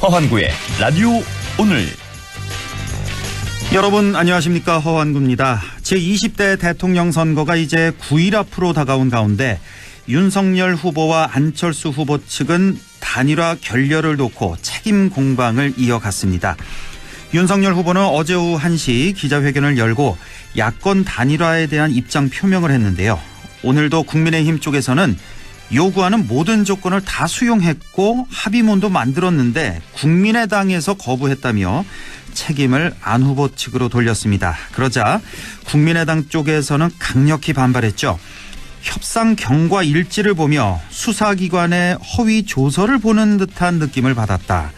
허환구의 라디오 오늘. 여러분 안녕하십니까, 허환구입니다. 제20대 대통령 선거가 이제 9일 앞으로 다가온 가운데 윤석열 후보와 안철수 후보 측은 단일화 결렬을 놓고 책임 공방을 이어갔습니다. 윤석열 후보는 어제 오후 1시 기자회견을 열고 야권 단일화에 대한 입장 표명을 했는데요. 오늘도 국민의힘 쪽에서는 요구하는 모든 조건을 다 수용했고 합의문도 만들었는데 국민의당에서 거부했다며 책임을 안 후보 측으로 돌렸습니다. 그러자 국민의당 쪽에서는 강력히 반발했죠. 협상 경과 일지를 보며 수사기관의 허위 조서를 보는 듯한 느낌을 받았다.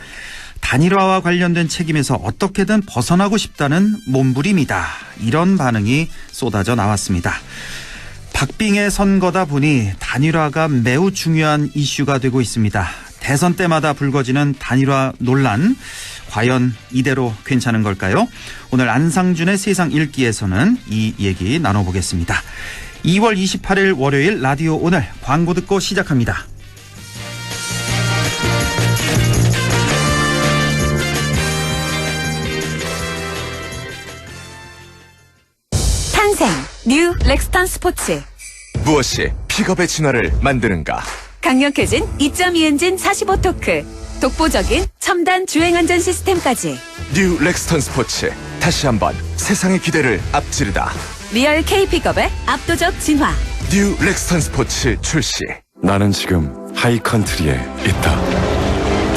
단일화와 관련된 책임에서 어떻게든 벗어나고 싶다는 몸부림이다. 이런 반응이 쏟아져 나왔습니다. 박빙의 선거다 보니 단일화가 매우 중요한 이슈가 되고 있습니다. 대선 때마다 불거지는 단일화 논란, 과연 이대로 괜찮은 걸까요? 오늘 안상준의 세상 읽기에서는 이 얘기 나눠보겠습니다. 2월 28일 월요일 라디오 오늘 광고 듣고 시작합니다. 탄생 뉴 렉스턴 스포츠. 무엇이 픽업의 진화를 만드는가? 강력해진 2.2 엔진 45토크, 독보적인 첨단 주행안전 시스템까지. 뉴 렉스턴 스포츠, 다시 한번 세상의 기대를 앞지르다. 리얼 K픽업의 압도적 진화. 뉴 렉스턴 스포츠 출시. 나는 지금 하이컨트리에 있다.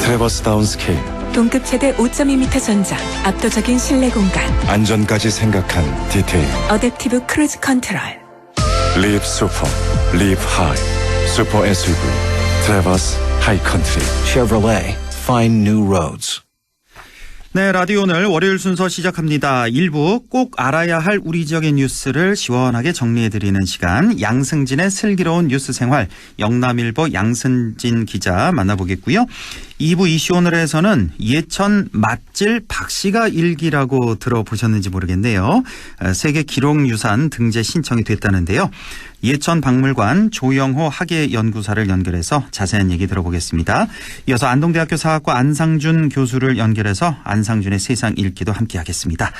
트래버스 다운 스케일, 동급 최대 5.2m 전장, 압도적인 실내 공간, 안전까지 생각한 디테일. 어댑티브 크루즈 컨트롤. 리브 슈퍼, 리브 하이, 슈퍼 SUV 트래버스 하이컨트리. Chevrolet, find new roads. 네, 라디오 오늘 월요일 순서 시작합니다. 1부 꼭 알아야 할 우리 지역의 뉴스를 시원하게 정리해드리는 시간, 양승진의 슬기로운 뉴스 생활, 영남일보 양승진 기자 만나보겠고요. 2부 이슈 오늘에서는 예천 맛질 박씨가 일기라고 들어보셨는지 모르겠네요. 세계 기록유산 등재 신청이 됐다는데요. 예천 박물관 조영호 학예연구사를 연결해서 자세한 얘기 들어보겠습니다. 이어서 안동대학교 사학과 안상준 교수를 연결해서 안상준의 세상 읽기도 함께하겠습니다.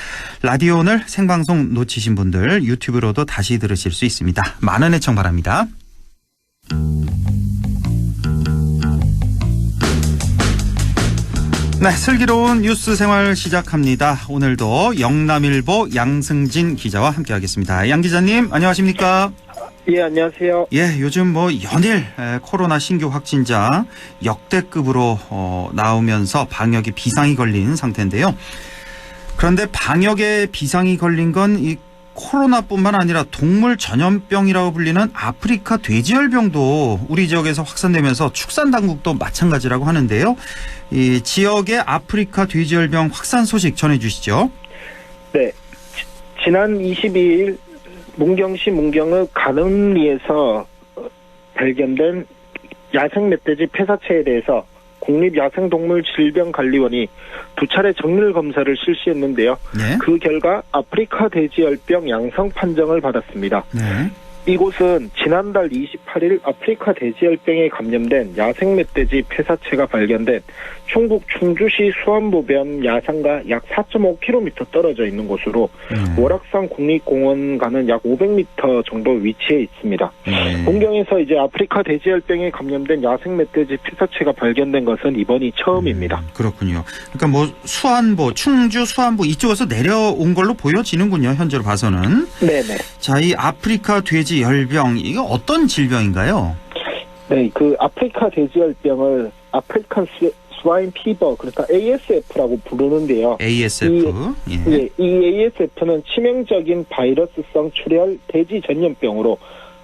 라디오 오늘 생방송 놓치신 분들 유튜브로도 다시 들으실 수 있습니다. 많은 애청 바랍니다. 네, 슬기로운 뉴스 생활 시작합니다. 오늘도 영남일보 양승진 기자와 함께하겠습니다. 양 기자님 안녕하십니까? 예, 안녕하세요. 예, 요즘 연일 코로나 신규 확진자 역대급으로 나오면서 방역에 비상이 걸린 상태인데요. 그런데 방역에 비상이 걸린 건 이 코로나뿐만 아니라 동물 전염병이라고 불리는 아프리카 돼지열병도 우리 지역에서 확산되면서 축산당국도 마찬가지라고 하는데요. 이 지역의 아프리카 돼지열병 확산 소식 전해주시죠. 네, 지난 22일 문경시 문경의 가늠리에서 발견된 야생 멧돼지 폐사체에 대해서 국립야생동물질병관리원이 2차례 정밀 검사를 실시했는데요. 네. 그 결과 아프리카 돼지열병 양성 판정을 받았습니다. 네. 이곳은 지난달 28일 아프리카 돼지열병에 감염된 야생 멧돼지 폐사체가 발견된 충북 충주시 수안보변 야산과 약 4.5km 떨어져 있는 곳으로 월악산 국립공원과는 약 500m 정도 위치해 있습니다. 문경에서 이제 아프리카 돼지열병에 감염된 야생 멧돼지 폐사체가 발견된 것은 이번이 처음입니다. 그렇군요. 그러니까 수안보, 충주 수안보 이쪽에서 내려온 걸로 보여지는군요. 현재로 봐서는. 네네. 자, 이 아프리카 돼지열병, 이게 어떤 질병인가요? 네, 그 아프리카 돼지열병을 아프리칸 스와인 피버, 그러니까 ASF라고 부르는데요. ASF. 이 ASF는 치명적인 바이러스성 출혈 돼지 전염병으로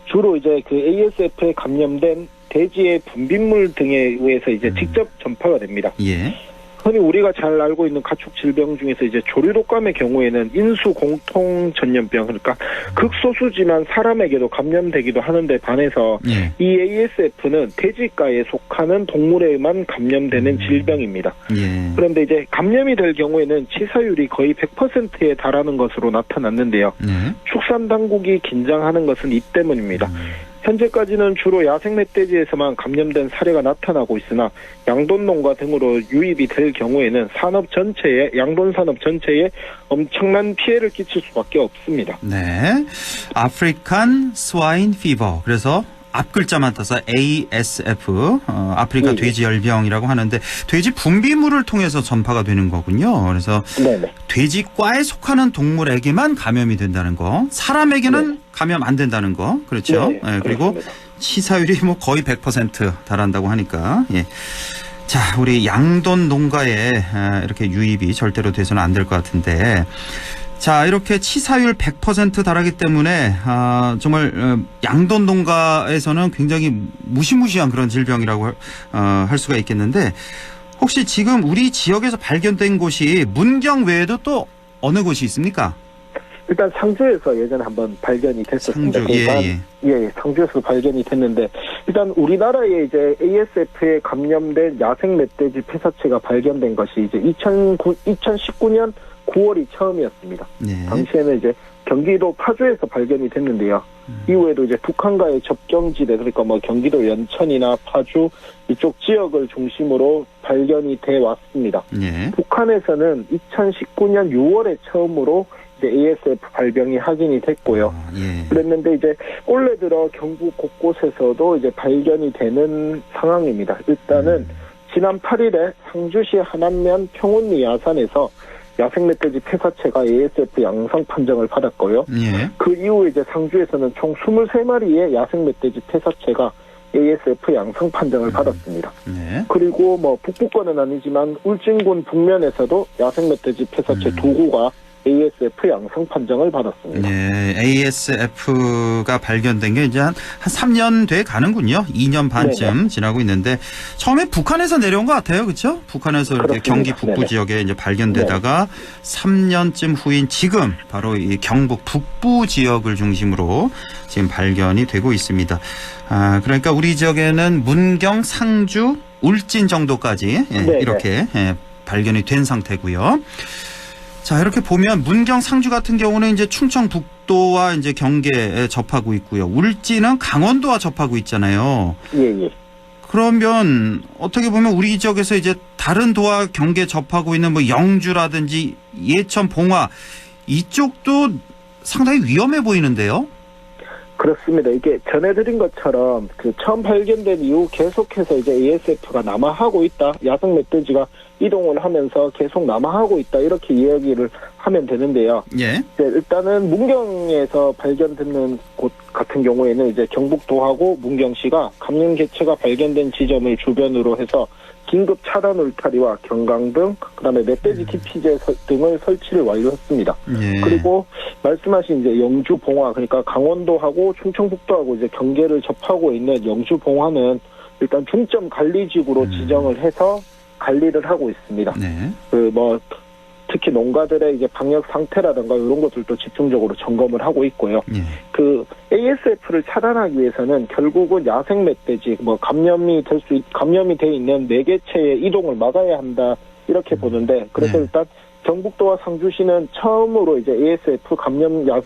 주로 이제 그 ASF에 감염된 돼지의 분비물 등에 의해서 이제 직접 전파가 됩니다. 예. 흔히 우리가 잘 알고 있는 가축 질병 중에서 이제 조류독감의 경우에는 인수 공통 전염병, 그러니까 극소수지만 사람에게도 감염되기도 하는데 반해서 이 ASF는 돼지과에 속하는 동물에만 감염되는 질병입니다. 그런데 이제 감염이 될 경우에는 치사율이 거의 100%에 달하는 것으로 나타났는데요. 축산 당국이 긴장하는 것은 이 때문입니다. 현재까지는 주로 야생 멧돼지에서만 감염된 사례가 나타나고 있으나 양돈 농가 등으로 유입이 될 경우에는 양돈 산업 전체에 엄청난 피해를 끼칠 수밖에 없습니다. 네. 아프리칸 스와인 피버. 그래서 앞글자만 따서 ASF, 아프리카 돼지열병이라고 하는데 돼지 분비물을 통해서 전파가 되는 거군요. 그래서 네네. 돼지과에 속하는 동물에게만 감염이 된다는 거, 사람에게는 감염 안 된다는 거, 그렇죠? 네, 네, 그리고 그렇습니다. 치사율이 뭐 거의 100% 달한다고 하니까. 예. 자, 우리 양돈 농가에 이렇게 유입이 절대로 돼서는 안 될 것 같은데. 자, 이렇게 치사율 100% 달하기 때문에 정말 양돈 농가에서는 굉장히 무시무시한 그런 질병이라고 할 수가 있겠는데, 혹시 지금 우리 지역에서 발견된 곳이 문경 외에도 또 어느 곳이 있습니까? 일단 상주에서 예전에 한번 발견이 됐었습니다. 상주, 예, 상주에서 발견이 됐는데 일단 우리나라에 이제 ASF에 감염된 야생 멧돼지 폐사체가 발견된 것이 이제 2019년 9월이 처음이었습니다. 네. 당시에는 이제 경기도 파주에서 발견이 됐는데요. 이후에도 이제 북한과의 접경지대, 그러니까 뭐 경기도 연천이나 파주 이쪽 지역을 중심으로 발견이 돼 왔습니다. 네. 북한에서는 2019년 6월에 처음으로 이제 ASF 발병이 확인이 됐고요. 예. 그랬는데 이제 올해 들어 경북 곳곳에서도 이제 발견이 되는 상황입니다. 일단은 지난 8일에 상주시 한안면 평온리 야산에서 야생 멧돼지 폐사체가 ASF 양성 판정을 받았고요. 예. 그 이후에 이제 상주에서는 총 23마리의 야생 멧돼지 폐사체가 ASF 양성 판정을 받았습니다. 네. 그리고 뭐 북부권은 아니지만 울진군 북면에서도 야생 멧돼지 폐사체 2구가 ASF 양성 판정을 받았습니다. 네, ASF가 발견된 게 이제 한 3년 돼 가는군요. 2년 반쯤 네네. 지나고 있는데 처음에 북한에서 내려온 것 같아요, 그렇죠? 북한에서 이렇게 그렇습니다. 경기 북부 네네. 지역에 이제 발견되다가 3년쯤 후인 지금 바로 이 경북 북부 지역을 중심으로 지금 발견이 되고 있습니다. 그러니까 우리 지역에는 문경, 상주, 울진 정도까지 이렇게 발견이 된 상태고요. 자, 이렇게 보면 문경, 상주 같은 경우는 이제 충청북도와 이제 경계에 접하고 있고요. 울진은 강원도와 접하고 있잖아요. 예. 그러면 어떻게 보면 우리 지역에서 이제 다른 도와 경계 접하고 있는 뭐 영주라든지 예천, 봉화 이쪽도 상당히 위험해 보이는데요. 그렇습니다. 이게 전해드린 것처럼 그 처음 발견된 이후 계속해서 이제 ASF가 남하하고 있다. 야생 멧돼지가 이동을 하면서 계속 남하하고 있다. 이렇게 이야기를 하면 되는데요. 예. 이제 일단은 문경에서 발견되는 곳 같은 경우에는 이제 경북도하고 문경시가 감염 개체가 발견된 지점을 주변으로 해서 긴급 차단 울타리와 경강등, 그다음에 멧돼지 기피제 등을 설치를 완료했습니다. 예. 그리고 말씀하신 이제 영주 봉화, 그러니까 강원도하고 충청북도하고 이제 경계를 접하고 있는 영주 봉화는 일단 중점 관리지구로 지정을 해서 관리를 하고 있습니다. 네. 특히 농가들의 이제 방역 상태라든가 이런 것들도 집중적으로 점검을 하고 있고요. 예. 그 ASF를 차단하기 위해서는 결국은 야생 멧돼지 감염이 돼 있는 매개체의 이동을 막아야 한다 이렇게 보는데, 그래서 네. 일단 경북도와 상주시는 처음으로 이제 ASF 감염된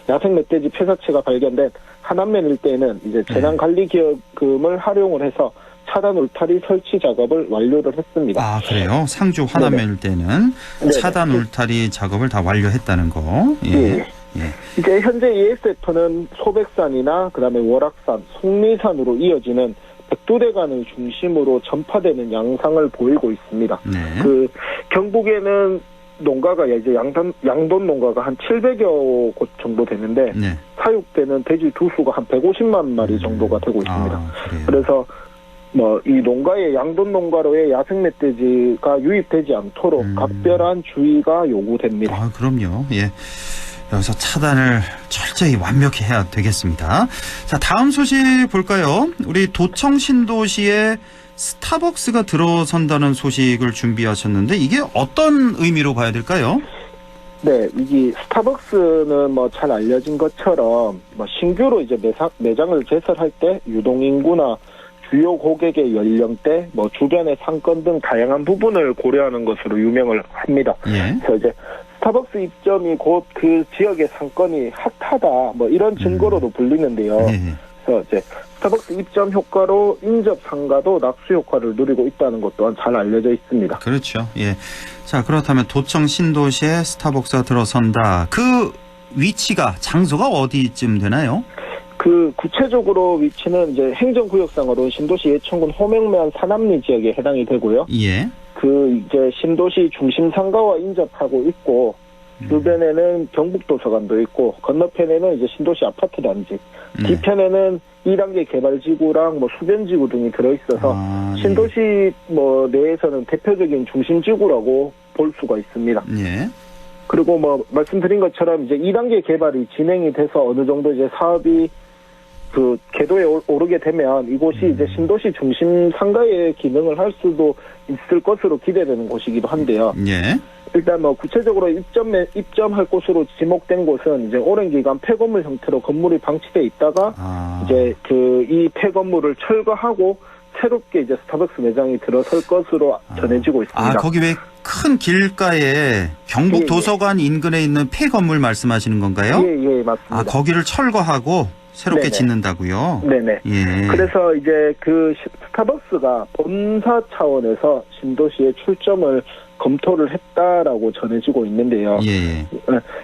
야생 멧돼지 폐사체가 발견된 한안면 일대에는 이제 재난관리기금을 활용을 해서 차단 울타리 설치 작업을 완료를 했습니다. 아, 그래요? 상주 하남면 일대는 차단 울타리 작업을 다 완료했다는 거. 예. 이제 현재 ASF는 소백산이나 그다음에 월악산, 속리산으로 이어지는 백두대간을 중심으로 전파되는 양상을 보이고 있습니다. 네. 그 경북에는 농가가 이제 양돈 농가가 한 700여 곳 정도 되는데 사육되는 돼지 두수가 한 150만 마리 정도가 되고 있습니다. 그래서 이 농가의 양돈 농가로의 야생 멧돼지가 유입되지 않도록 각별한 주의가 요구됩니다. 아, 그럼요. 예. 여기서 차단을 철저히 완벽히 해야 되겠습니다. 자, 다음 소식 볼까요? 우리 도청 신도시에 스타벅스가 들어선다는 소식을 준비하셨는데 이게 어떤 의미로 봐야 될까요? 네, 이게 스타벅스는 잘 알려진 것처럼 신규로 이제 매장을 개설할 때 유동인구나 주요 고객의 연령대, 주변의 상권 등 다양한 부분을 고려하는 것으로 유명을 합니다. 예. 그래서 이제 스타벅스 입점이 곧 그 지역의 상권이 핫하다 뭐 이런 증거로도 불리는데요. 예. 그래서 이제 스타벅스 입점 효과로 인접 상가도 낙수 효과를 누리고 있다는 것 또한 잘 알려져 있습니다. 그렇죠. 예. 자, 그렇다면 도청 신도시에 스타벅스가 들어선다. 그 위치가 장소가 어디쯤 되나요? 그 구체적으로 위치는 이제 행정구역상으로 신도시 예천군 호명면 산암리 지역에 해당이 되고요. 예. 그 이제 신도시 중심 상가와 인접하고 있고 주변에는 경북도서관도 있고 건너편에는 이제 신도시 아파트 단지, 뒤편에는 2단계 개발지구랑 뭐 수변지구 등이 들어있어서 신도시 뭐 내에서는 대표적인 중심지구라고 볼 수가 있습니다. 예. 그리고 뭐 말씀드린 것처럼 이제 2단계 개발이 진행이 돼서 어느 정도 이제 사업이 그 궤도에 오르게 되면 이곳이 이제 신도시 중심 상가의 기능을 할 수도 있을 것으로 기대되는 곳이기도 한데요. 예. 일단 뭐 구체적으로 입점할 곳으로 지목된 곳은 이제 오랜 기간 폐건물 형태로 건물이 방치돼 있다가 이제 그 이 폐건물을 철거하고 새롭게 이제 스타벅스 매장이 들어설 것으로 전해지고 있습니다. 거기 왜 큰 길가에 경북 도서관 인근에 있는 폐건물 말씀하시는 건가요? 예, 맞습니다. 거기를 철거하고 새롭게 네네. 짓는다고요? 네네. 예. 그래서 이제 그 스타벅스가 본사 차원에서 신도시에 출점을 검토를 했다라고 전해지고 있는데요. 예.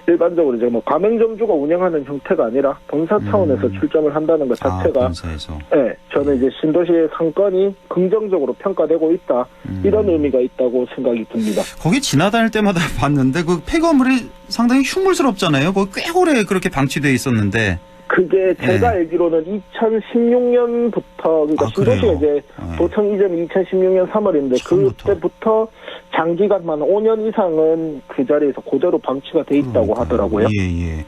일반적으로 이제 뭐 가맹점주가 운영하는 형태가 아니라 본사 차원에서 출점을 한다는 것 자체가 본사에서. 네, 저는 이제 신도시의 상권이 긍정적으로 평가되고 있다 이런 의미가 있다고 생각이 듭니다. 거기 지나다닐 때마다 봤는데 그 폐건물이 상당히 흉물스럽잖아요. 거기 꽤 오래 그렇게 방치돼 있었는데. 그게 제가 알기로는 2016년부터 그러니까 신도시가 이제 도청 이전이 2016년 3월인데 그때부터 장기간만 5년 이상은 그 자리에서 그대로 방치가 돼 있다고 하더라고요. 예.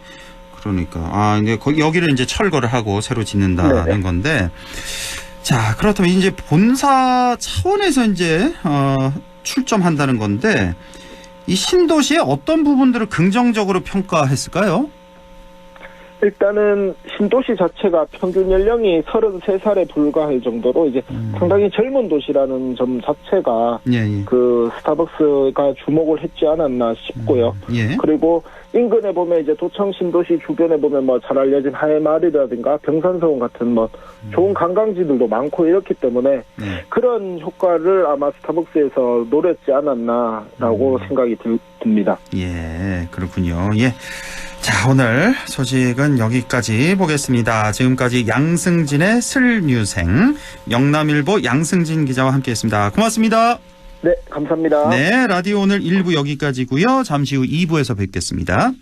그러니까 이제 여기를 이제 철거를 하고 새로 짓는다는 네네. 건데. 자, 그렇다면 이제 본사 차원에서 이제 출점한다는 건데 이 신도시의 어떤 부분들을 긍정적으로 평가했을까요? 일단은 신도시 자체가 평균 연령이 33살에 불과할 정도로 이제 상당히 젊은 도시라는 점 자체가 그 스타벅스가 주목을 했지 않았나 싶고요. 그리고 인근에 보면 이제 도청 신도시 주변에 보면 뭐 잘 알려진 하회마을이라든가 병산서원 같은 뭐 좋은 관광지들도 많고 이렇기 때문에 그런 효과를 아마 스타벅스에서 노렸지 않았나라고 생각이 듭니다. 예, 그렇군요. 예. 자, 오늘 소식은 여기까지 보겠습니다. 지금까지 양승진의 슬뉴생, 영남일보 양승진 기자와 함께했습니다. 고맙습니다. 네, 감사합니다. 네, 라디오 오늘 1부 여기까지고요. 잠시 후 2부에서 뵙겠습니다.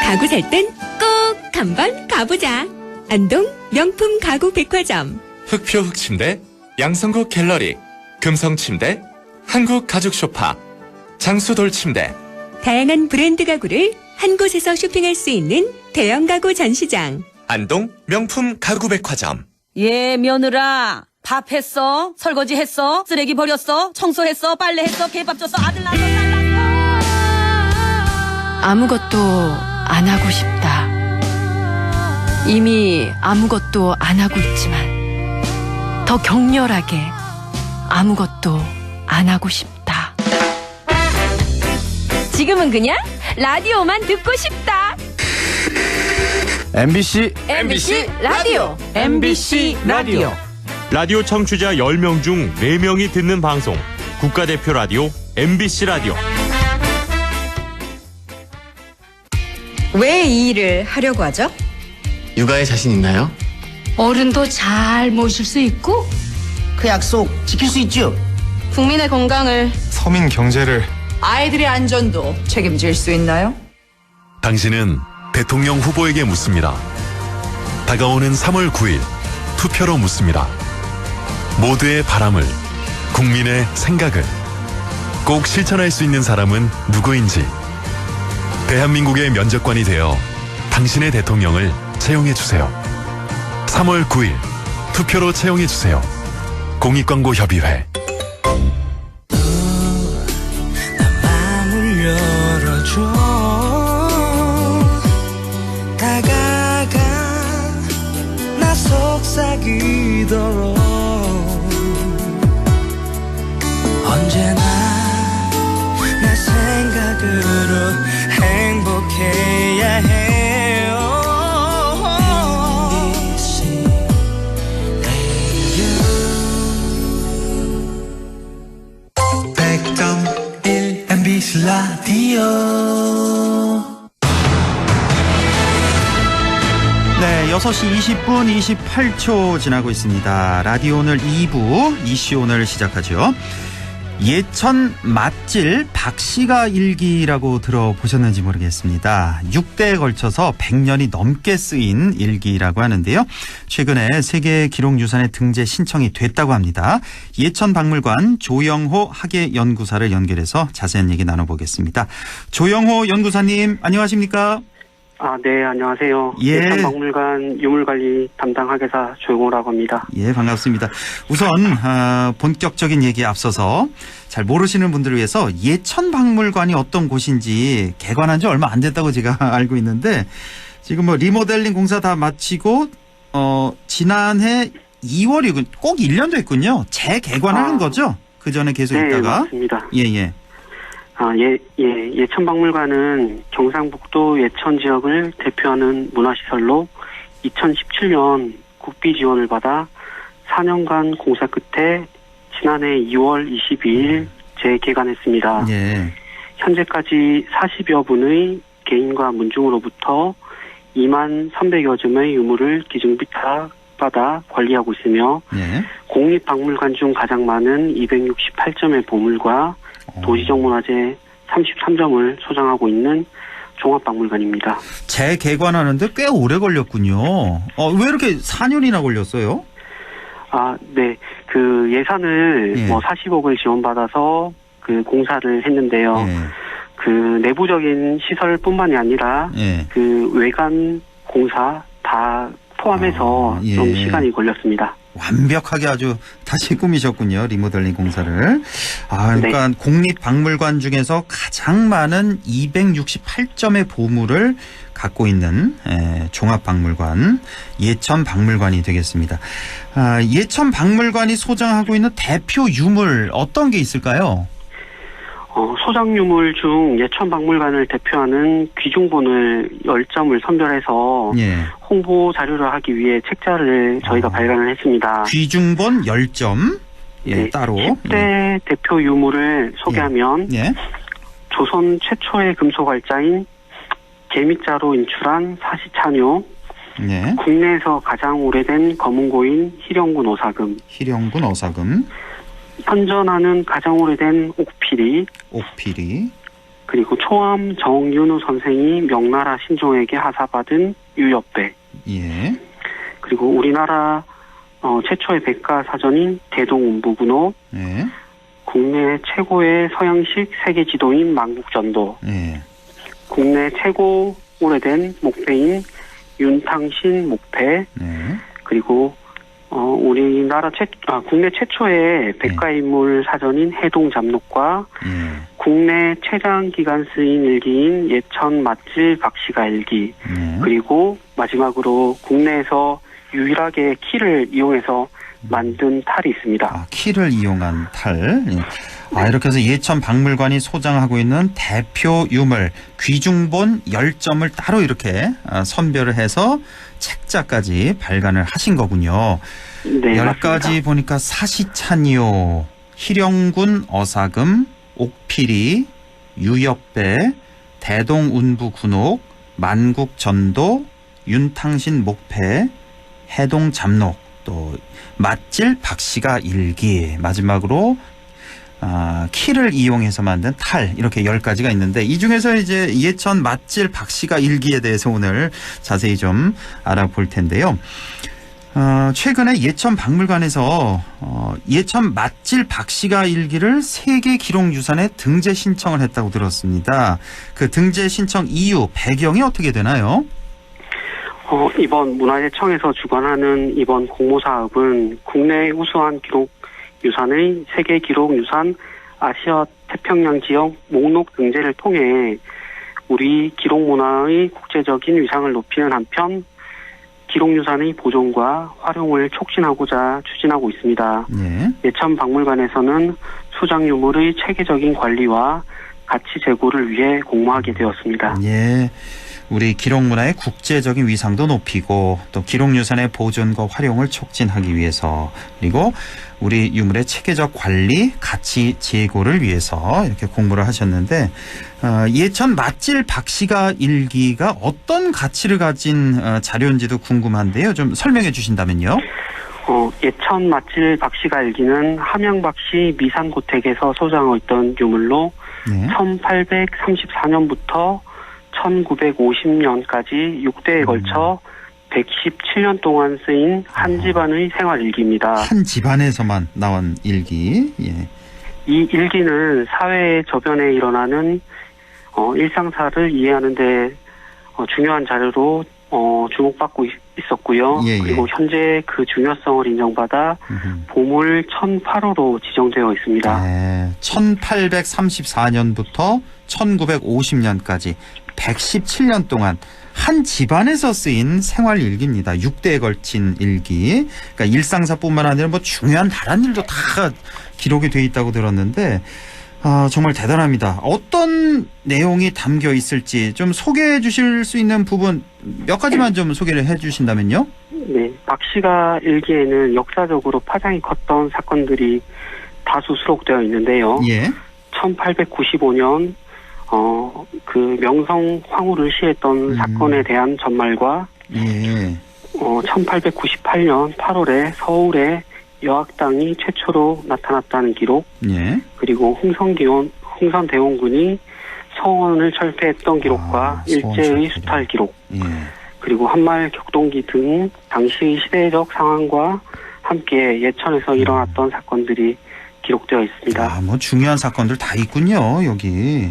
가구 살 땐 꼭 한번 가보자. 안동 명품 가구 백화점. 흑표 흑침대, 양성국 갤러리, 금성침대, 한국가죽소파, 장수돌침대. 다양한 브랜드 가구를 한 곳에서 쇼핑할 수 있는 대형 가구 전시장. 안동 명품 가구백화점. 예, 며느라. 밥 했어? 설거지 했어? 쓰레기 버렸어? 청소했어? 빨래했어? 개밥 줬어? 아들 낳았어? 딸 낳았어? 아무것도 안 하고 싶다. 이미 아무것도 안 하고 있지만 더 격렬하게 아무것도 안 하고 싶다. 지금은 그냥 라디오만 듣고 싶다. MBC 라디오. MBC 라디오. 라디오 청취자 10명 중 4명이 듣는 방송. 국가대표 라디오 MBC 라디오. 왜 이 일을 하려고 하죠? 육아에 자신 있나요? 어른도 잘 모실 수 있고 그 약속 지킬 수 있죠? 국민의 건강을, 서민 경제를, 아이들의 안전도 책임질 수 있나요? 당신은 대통령 후보에게 묻습니다. 다가오는 3월 9일 투표로 묻습니다. 모두의 바람을, 국민의 생각을 꼭 실천할 수 있는 사람은 누구인지 대한민국의 면접관이 되어 당신의 대통령을 채용해주세요. 3월 9일 투표로 채용해주세요. 공익광고협의회. 마음을 열어줘. 다가가 나 속 속삭이도록 언제나 내 생각으로 행복해야 해요. MBC 라디오. 네, 6시 20분 28초 지나고 있습니다. 라디오 오늘 2부 이슈 오늘 시작하죠. 예천 맛질 박씨가 일기라고 들어보셨는지 모르겠습니다. 6대에 걸쳐서 100년이 넘게 쓰인 일기라고 하는데요. 최근에 세계 기록유산에 등재 신청이 됐다고 합니다. 예천박물관 조영호 학예연구사를 연결해서 자세한 얘기 나눠보겠습니다. 조영호 연구사님 안녕하십니까? 네, 안녕하세요. 예. 예천박물관 유물관리 담당 학예사 조용호라고 합니다. 예, 반갑습니다. 우선 본격적인 얘기에 앞서서 잘 모르시는 분들을 위해서 예천박물관이 어떤 곳인지 개관한 지 얼마 안 됐다고 제가 알고 있는데 지금 뭐 리모델링 공사 다 마치고 지난해 2월이군 꼭 1년 됐군요. 재개관을 한 거죠? 그 전에 계속 네, 있다가. 맞습니다. 예. 예천박물관은 경상북도 예천 지역을 대표하는 문화시설로 2017년 국비 지원을 받아 4년간 공사 끝에 지난해 2월 22일 재개관했습니다. 예. 현재까지 40여 분의 개인과 문중으로부터 2만 300여 점의 유물을 기증비탁받아 관리하고 있으며 예. 국립박물관 중 가장 많은 268점의 보물과 도시적 문화재 33점을 소장하고 있는 종합박물관입니다. 재개관하는데 꽤 오래 걸렸군요. 왜 이렇게 4년이나 걸렸어요? 네. 그 예산을 40억을 지원받아서 그 공사를 했는데요. 예. 그 내부적인 시설뿐만이 아니라 그 외관 공사 다 포함해서 좀 시간이 걸렸습니다. 완벽하게 아주 다시 꾸미셨군요. 리모델링 공사를. 그러니까 네. 국립박물관 중에서 가장 많은 268점의 보물을 갖고 있는 종합박물관 예천박물관이 되겠습니다. 예천박물관이 소장하고 있는 대표 유물 어떤 게 있을까요? 소장 유물 중 예천박물관을 대표하는 귀중본을 10점을 선별해서 홍보 자료를 하기 위해 책자를 저희가 발간을 했습니다. 귀중본 10점 따로 10대 대표 유물을 소개하면 조선 최초의 금속활자인 개미자로 인출한 사시찬요, 국내에서 가장 오래된 검은고인 희령군 어사금, 현존하는 가장 오래된 옥피리, 그리고 초암 정윤우 선생이 명나라 신종에게 하사받은 유엽배, 그리고 우리나라 최초의 백과 사전인 대동운부군호, 국내 최고의 서양식 세계 지도인 만국전도, 국내 최고 오래된 목패인 윤탕신 목패, 그리고 우리나라 국내 최초의 백과인물 사전인 해동잡록과 국내 최장 기간 쓰인 일기인 예천 맛질 박씨가 일기, 그리고 마지막으로 국내에서 유일하게 키를 이용해서 만든 탈이 있습니다. 키를 이용한 탈. 이렇게 해서 예천박물관이 소장하고 있는 대표 유물 귀중본 10점을 따로 이렇게 선별을 해서 책자까지 발간을 하신 거군요. 네, 10가지 맞습니다. 보니까 사시찬요, 희령군 어사금, 옥피리, 유엽배, 대동운부군옥, 만국전도, 윤탕신 목패, 해동잡록, 또 맛질 박씨가 일기, 마지막으로 키를 이용해서 만든 탈, 이렇게 10가지가 있는데 이 중에서 이제 예천 맛질 박씨가 일기에 대해서 오늘 자세히 좀 알아볼 텐데요. 최근에 예천박물관에서 예천 맛질 박씨가 일기를 세계 기록유산에 등재 신청을 했다고 들었습니다. 그 등재 신청 이유, 배경이 어떻게 되나요? 이번 문화재청에서 주관하는 이번 공모사업은 국내 우수한 기록유산의 세계 기록유산 아시아 태평양 지역 목록 등재를 통해 우리 기록문화의 국제적인 위상을 높이는 한편 기록유산의 보존과 활용을 촉진하고자 추진하고 있습니다. 예. 예천박물관에서는 수장유물의 체계적인 관리와 가치 제고를 위해 공모하게 되었습니다. 예. 우리 기록문화의 국제적인 위상도 높이고 또 기록유산의 보존과 활용을 촉진하기 위해서 그리고 우리 유물의 체계적 관리, 가치 제고를 위해서 이렇게 공모를 하셨는데 예천 맛질 박씨가 일기가 어떤 가치를 가진 자료인지도 궁금한데요. 좀 설명해 주신다면요. 예천 맛질 박씨가 일기는 함양박씨 미산고택에서 소장하고 있던 유물로 1834년부터 1950년까지 6대에 걸쳐 117년 동안 쓰인 한 집안의 생활일기입니다. 한 집안에서만 나온 일기. 예. 이 일기는 사회의 저변에 일어나는 일상사를 이해하는 데 중요한 자료로 주목받고 있었고요. 예, 예. 그리고 현재 그 중요성을 인정받아 보물 1008호로 지정되어 있습니다. 네, 1834년부터 1950년까지 117년 동안 한 집안에서 쓰인 생활일기입니다. 6대에 걸친 일기. 그러니까 일상사뿐만 아니라 뭐 중요한 다른 일도 다 기록이 돼 있다고 들었는데 정말 대단합니다. 어떤 내용이 담겨 있을지 좀 소개해 주실 수 있는 부분 몇 가지만 좀 소개를 해 주신다면요. 네, 박 씨가 일기에는 역사적으로 파장이 컸던 사건들이 다수 수록되어 있는데요. 예. 1895년 그 명성 황후를 시했던 사건에 대한 전말과 1898년 8월에 서울에 여학당이 최초로 나타났다는 기록, 그리고 흥선대원군이 서원을 철폐했던 기록과 일제의 수탈 기록, 그리고 한말 격동기 등 당시 시대적 상황과 함께 예천에서 일어났던 사건들이 기록되어 있습니다. 뭐 중요한 사건들 다 있군요, 여기.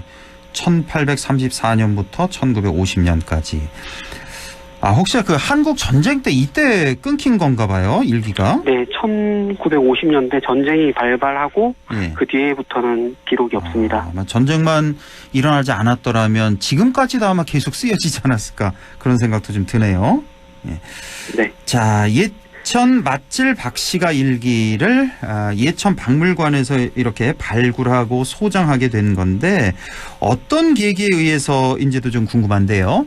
1834년부터 1950년까지. 혹시 그 한국 전쟁 때 이때 끊긴 건가 봐요, 일기가? 네, 1950년대 전쟁이 발발하고 그 뒤에부터는 기록이 없습니다. 아마 전쟁만 일어나지 않았더라면 지금까지도 아마 계속 쓰여지지 않았을까 그런 생각도 좀 드네요. 예. 네. 자, 예천 맛질 박씨가 일기를 예천 박물관에서 이렇게 발굴하고 소장하게 된 건데 어떤 계기에 의해서인지도 좀 궁금한데요.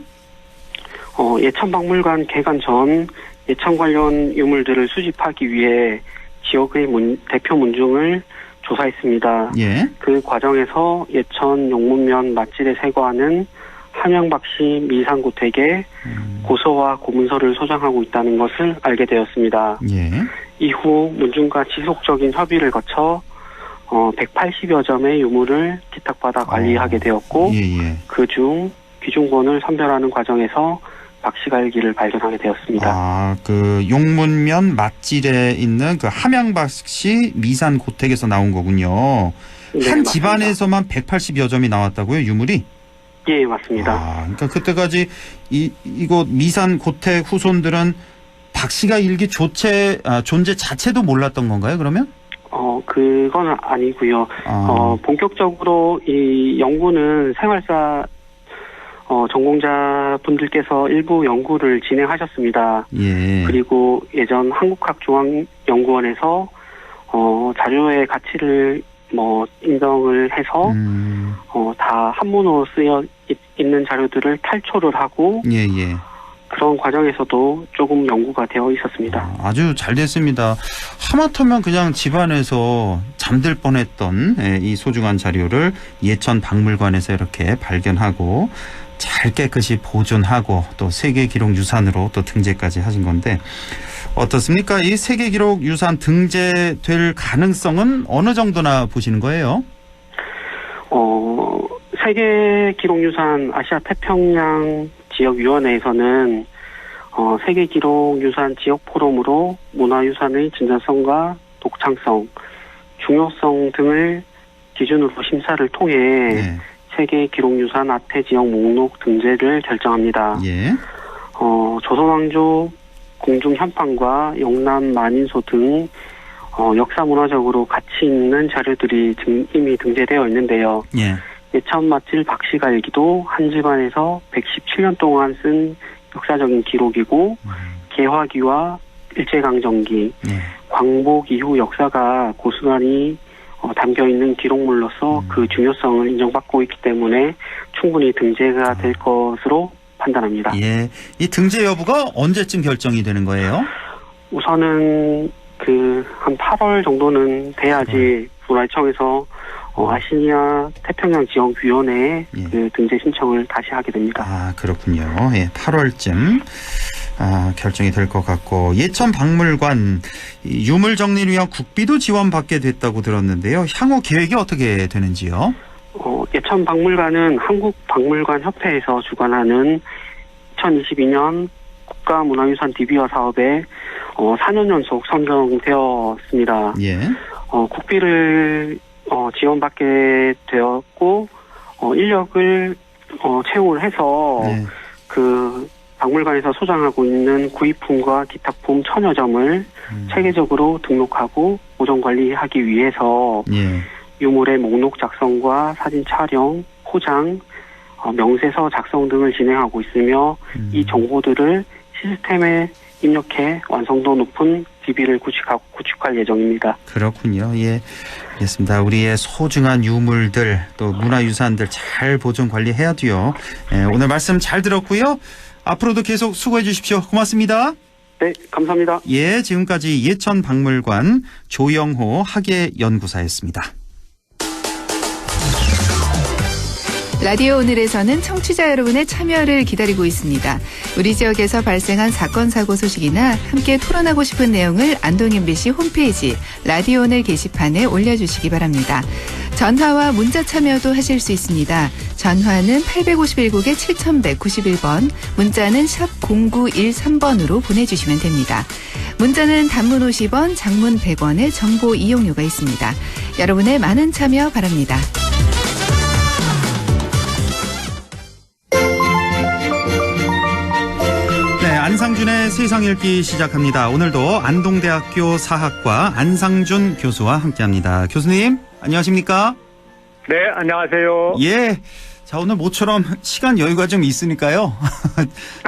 예천박물관 개관 전 예천 관련 유물들을 수집하기 위해 지역의 대표 문중을 조사했습니다. 예. 그 과정에서 예천 용문면 맛질에 세거하는 함양박씨 미산고택에 고서와 고문서를 소장하고 있다는 것을 알게 되었습니다. 예. 이후 문중과 지속적인 협의를 거쳐 180여 점의 유물을 기탁받아 관리하게 되었고 그중 귀중본을 선별하는 과정에서 박씨가 일기를 발견하게 되었습니다. 그 용문면 맛질에 있는 그 함양박씨 미산고택에서 나온 거군요. 네, 한 맞습니다. 집안에서만 180여 점이 나왔다고요, 유물이? 예, 맞습니다. 그러니까 그때까지 이곳 미산고택 후손들은 박씨가 일기 존재 자체도 몰랐던 건가요, 그러면? 그건 아니고요. 본격적으로 이 연구는 생활사 전공자분들께서 일부 연구를 진행하셨습니다. 예. 그리고 예전 한국학중앙연구원에서 자료의 가치를 인정을 해서 다 한문으로 쓰여 있는 자료들을 탈초를 하고 그런 과정에서도 조금 연구가 되어 있었습니다. 아주 잘 됐습니다. 하마터면 그냥 집안에서 잠들 뻔했던 이 소중한 자료를 예천 박물관에서 이렇게 발견하고 잘 깨끗이 보존하고 또 세계기록유산으로 또 등재까지 하신 건데 어떻습니까? 이 세계기록유산 등재될 가능성은 어느 정도나 보시는 거예요? 세계기록유산 아시아 태평양 지역위원회에서는 세계기록유산 지역포럼으로 문화유산의 진전성과 독창성, 중요성 등을 기준으로 심사를 통해 세계기록유산 아태지역 목록 등재를 결정합니다. 조선왕조 공중현판과 영남 만인소 등 역사문화적으로 가치 있는 자료들이 이미 등재되어 있는데요. 예천 맛질 박씨가 일기도 한 집안에서 117년 동안 쓴 역사적인 기록이고 개화기와 일제강점기, 광복 이후 역사가 고스란히 담겨 있는 기록물로서 그 중요성을 인정받고 있기 때문에 충분히 등재가 될 것으로 판단합니다. 예, 이 등재 여부가 언제쯤 결정이 되는 거예요? 우선은 한 8월 정도는 돼야지 문화청에서 아시아 태평양 지역위원회에 그 등재 신청을 다시 하게 됩니다. 아, 그렇군요. 예, 8월쯤 결정이 될 것 같고, 예천 박물관 유물 정리를 위한 국비도 지원받게 됐다고 들었는데요. 향후 계획이 어떻게 되는지요? 예천 박물관은 한국박물관협회에서 주관하는 2022년 국가문화유산 DB화 사업에 4년 연속 선정되었습니다. 예. 국비를 지원받게 되었고 인력을 채용을 해서 그 박물관에서 소장하고 있는 구입품과 기탁품 1000여 점을 체계적으로 등록하고 보존 관리하기 위해서 유물의 목록 작성과 사진 촬영, 포장, 명세서 작성 등을 진행하고 있으며 이 정보들을 시스템에 입력해 완성도 높은 DB를 구축할 예정입니다. 그렇군요. 예, 알겠습니다. 우리의 소중한 유물들 또 문화유산들 잘 보존 관리해야 돼요. 예, 오늘 말씀 잘 들었고요. 앞으로도 계속 수고해 주십시오. 고맙습니다. 네, 감사합니다. 예, 지금까지 예천박물관 조영호 학예연구사였습니다. 라디오 오늘에서는 청취자 여러분의 참여를 기다리고 있습니다. 우리 지역에서 발생한 사건 사고 소식이나 함께 토론하고 싶은 내용을 안동 MBC 홈페이지 라디오 오늘 게시판에 올려주시기 바랍니다. 전화와 문자 참여도 하실 수 있습니다. 전화는 851국에 7191번, 문자는 샵 0913번으로 보내주시면 됩니다. 문자는 단문 50원, 장문 100원의 정보 이용료가 있습니다. 여러분의 많은 참여 바랍니다. 안상준의 세상 읽기 시작합니다. 오늘도 안동대학교 사학과 안상준 교수와 함께합니다. 교수님, 안녕하십니까? 네, 안녕하세요. 예. 자, 오늘 모처럼 시간 여유가 좀 있으니까요.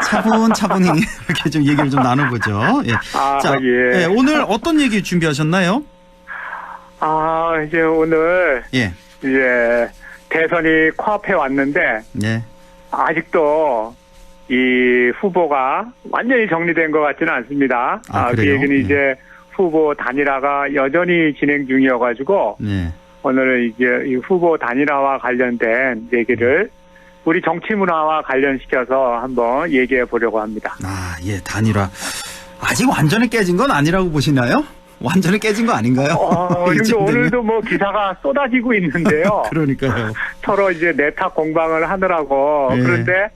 차분차분히 이렇게 좀 얘기를 좀 나눠보죠. 예. 자, 예. 오늘 어떤 얘기 준비하셨나요? 이제 오늘 이제 대선이 코앞에 왔는데 아직도 이 후보가 완전히 정리된 것 같지는 않습니다. 그 얘기는 이제 후보 단일화가 여전히 진행 중이어가지고 오늘은 이제 이 후보 단일화와 관련된 얘기를 우리 정치 문화와 관련시켜서 한번 얘기해 보려고 합니다. 예, 단일화. 아직 완전히 깨진 건 아니라고 보시나요? 완전히 깨진 거 아닌가요? 근데 오늘도 뭐 기사가 쏟아지고 있는데요. 그러니까요. 서로 이제 내탁 공방을 하느라고 그런데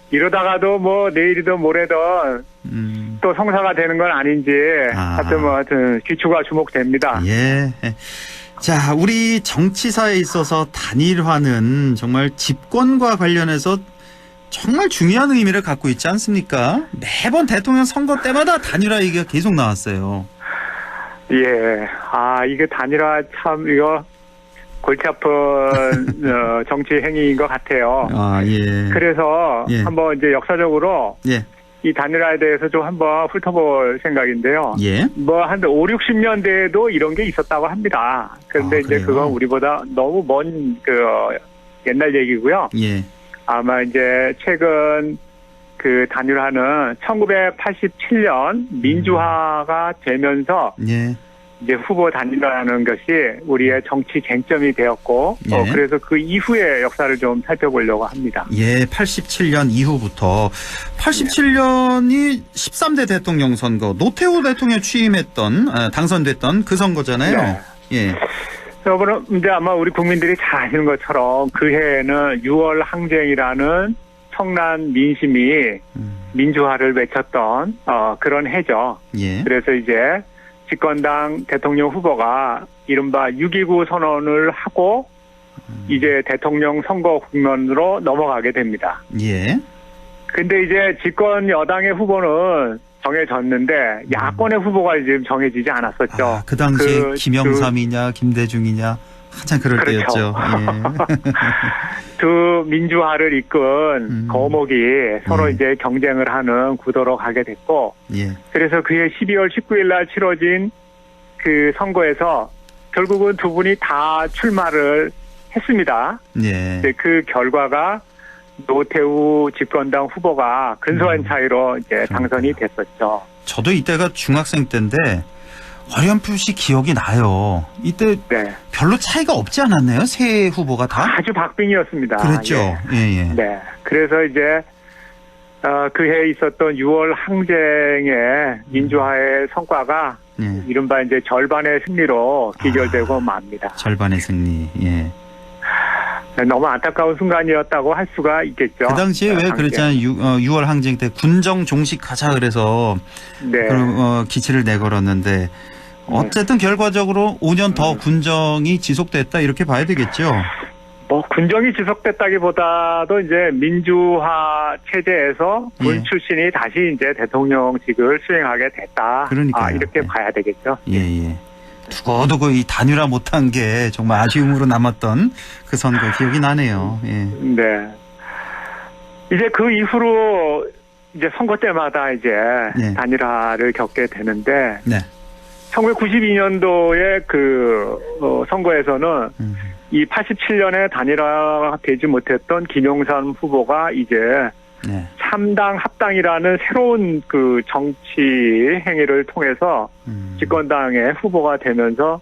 이러다가도 뭐 내일이든 모레든 또 성사가 되는 건 아닌지 하여튼 귀추가 주목됩니다. 예. 자, 우리 정치사에 있어서 단일화는 정말 집권과 관련해서 정말 중요한 의미를 갖고 있지 않습니까? 매번 대통령 선거 때마다 단일화 얘기가 계속 나왔어요. 예. 이게 단일화 참 이거 골치 아픈 정치 행위인 것 같아요. 예. 그래서 한번 이제 역사적으로 이 단일화에 대해서 좀 한번 훑어볼 생각인데요. 뭐 한 5, 60년대에도 이런 게 있었다고 합니다. 그런데 이제 그건 우리보다 너무 먼 옛날 얘기고요. 아마 이제 최근 그 단일화는 1987년 민주화가 되면서 이제 후보 단일화라는 것이 우리의 정치 쟁점이 되었고 그래서 그 이후의 역사를 좀 살펴보려고 합니다. 87년 이후부터 87년이 13대 대통령 선거 노태우 대통령 취임했던 당선됐던 그 선거잖아요. 여러분 이제 아마 우리 국민들이 잘 아시는 것처럼 그 해에는 6월 항쟁이라는 청란 민심이 민주화를 외쳤던 그런 해죠. 그래서 이제 집권당 대통령 후보가 이른바 6.29 선언을 하고 이제 대통령 선거 국면으로 넘어가게 됩니다. 근데 이제 집권 여당의 후보는 정해졌는데 야권의 후보가 지금 정해지지 않았었죠. 그 당시에 김영삼이냐 김대중이냐 한참 그럴 그렇죠. 때였죠. 예. 두 민주화를 이끈 거목이 서로 이제 경쟁을 하는 구도로 가게 됐고, 예. 그래서 그해 12월 19일 날 치러진 그 선거에서 결국은 두 분이 다 출마를 했습니다. 예. 그 결과가 노태우 집권당 후보가 근소한 차이로 이제 당선이 됐었죠. 저도 이때가 중학생 때인데 어렴풋이 기억이 나요. 이때 별로 차이가 없지 않았나요? 세 후보가 다? 아주 박빙이었습니다. 그랬죠. 예. 네. 그래서 이제 그해 있었던 6월 항쟁의 민주화의 성과가 이른바 이제 절반의 승리로 기결되고 맙니다. 절반의 승리. 예. 너무 안타까운 순간이었다고 할 수가 있겠죠. 그 당시에 왜 그랬잖아요. 6월 항쟁 때 군정 종식하자 그래서 기치를 내걸었는데 어쨌든 결과적으로 5년 더 군정이 지속됐다 이렇게 봐야 되겠죠. 뭐 군정이 지속됐다기보다도 이제 민주화 체제에서 군 출신이 다시 이제 대통령직을 수행하게 됐다. 그러니까요. 이렇게 봐야 되겠죠. 예. 두고두고 이 단일화 못한 게 정말 아쉬움으로 남았던 그 선거 기억이 나네요. 예. 네. 이제 그 이후로 이제 선거 때마다 이제 단일화를 겪게 되는데 1992년도에 그 선거에서는 이 87년에 단일화되지 못했던 김영삼 후보가 이제 3당 합당이라는 새로운 그 정치 행위를 통해서 집권당의 후보가 되면서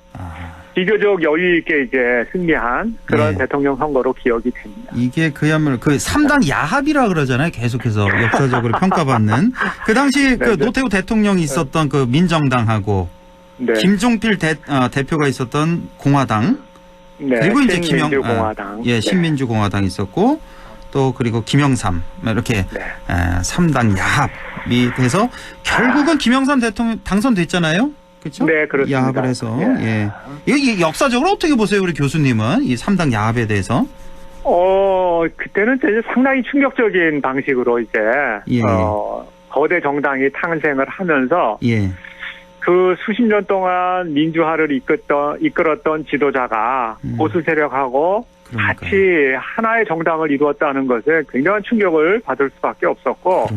비교적 여유 있게 이제 승리한 그런 대통령 선거로 기억이 됩니다. 이게 그야말로 그 3당 야합이라 그러잖아요. 계속해서 역사적으로 평가받는. 그 당시 그 노태우 대통령이 있었던 그 민정당하고 김종필 대표가 있었던 공화당. 그리고 이제 신민주공화당. 신민주공화당 있었고 또 그리고 김영삼 이렇게 3당 야합이 돼서 결국은 김영삼 대통령 당선됐잖아요. 그렇죠? 네, 그렇습니다. 야합을 해서. 이게 역사적으로 어떻게 보세요, 우리 교수님은 이 3당 야합에 대해서? 그때는 이제 상당히 충격적인 방식으로 이제 거대 정당이 탄생을 하면서 그 수십 년 동안 민주화를 이끌었던 지도자가 보수 세력하고 같이 하나의 정당을 이루었다는 것에 굉장한 충격을 받을 수밖에 없었고,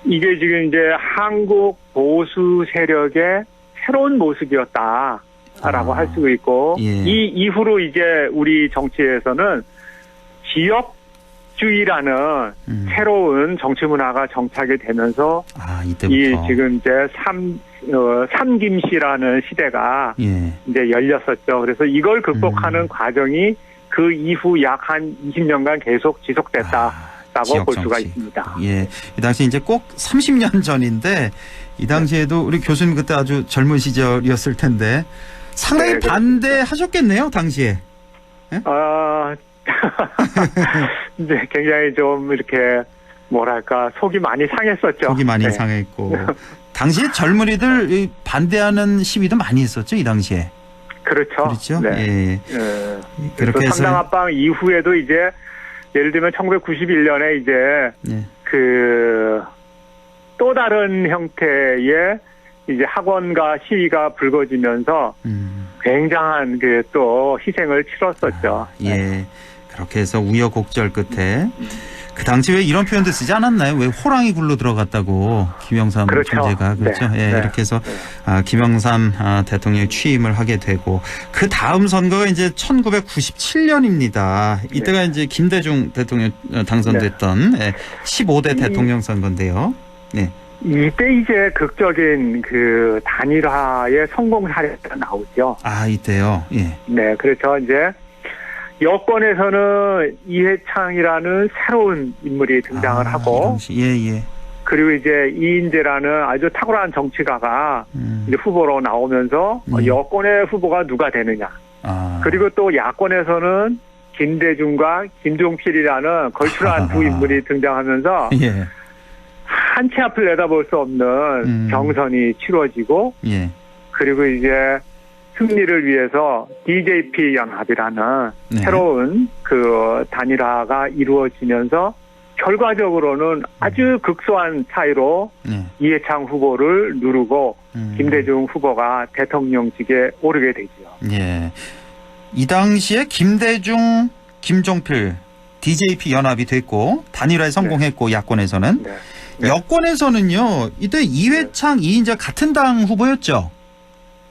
이게 지금 이제 한국 보수 세력의 새로운 모습이었다라고 할 수 있고, 이 이후로 이제 우리 정치에서는 지역주의라는 새로운 정치 문화가 정착이 되면서 이 지금 이제 삼김씨라는 시대가 이제 열렸었죠. 그래서 이걸 극복하는 과정이 그 이후 약 한 20년간 계속 지속됐다라고 볼 수가 있습니다. 예, 이 당시 이제 꼭 30년 전인데 이 당시에도 우리 교수님 그때 아주 젊은 시절이었을 텐데 상당히 반대하셨겠네요, 당시에. 네, 굉장히 좀 이렇게 뭐랄까 속이 많이 상했었죠. 속이 많이 상했고 당시에 젊은이들 반대하는 시위도 많이 있었죠, 이 당시에. 그렇죠. 네. 그렇게 해서 3당 합방 이후에도 이제 예를 들면 1991년에 이제 그 또 다른 형태의 이제 학원가 시위가 불거지면서 굉장한 그 또 희생을 치렀었죠. 그렇게 해서 우여곡절 끝에 그 당시 왜 이런 표현도 쓰지 않았나요? 왜 호랑이 굴로 들어갔다고 김영삼 존재가 그렇죠? 이렇게 해서 김영삼 대통령이 취임을 하게 되고 그 다음 선거가 이제 1997년입니다. 이때가 이제 김대중 대통령 당선됐던 15대 대통령 선거인데요. 이때 이제 극적인 그 단일화의 성공 사례가 나오죠. 이때요. 네, 그렇죠. 이제 여권에서는 이해창이라는 새로운 인물이 등장을 하고, 그리고 이제 이인재라는 아주 탁월한 정치가가 이제 후보로 나오면서 여권의 후보가 누가 되느냐. 그리고 또 야권에서는 김대중과 김종필이라는 걸출한 두 인물이 등장하면서 한 치 앞을 내다볼 수 없는 경선이 치러지고, 그리고 이제 승리를 위해서 DJP 연합이라는 새로운 그 단일화가 이루어지면서 결과적으로는 아주 극소한 차이로 이해창 후보를 누르고 김대중 후보가 대통령직에 오르게 되죠. 이 당시에 김대중, 김종필, DJP 연합이 됐고 단일화에 성공했고 야권에서는 여권에서는요. 이때 이회창, 이인재 같은 당 후보였죠.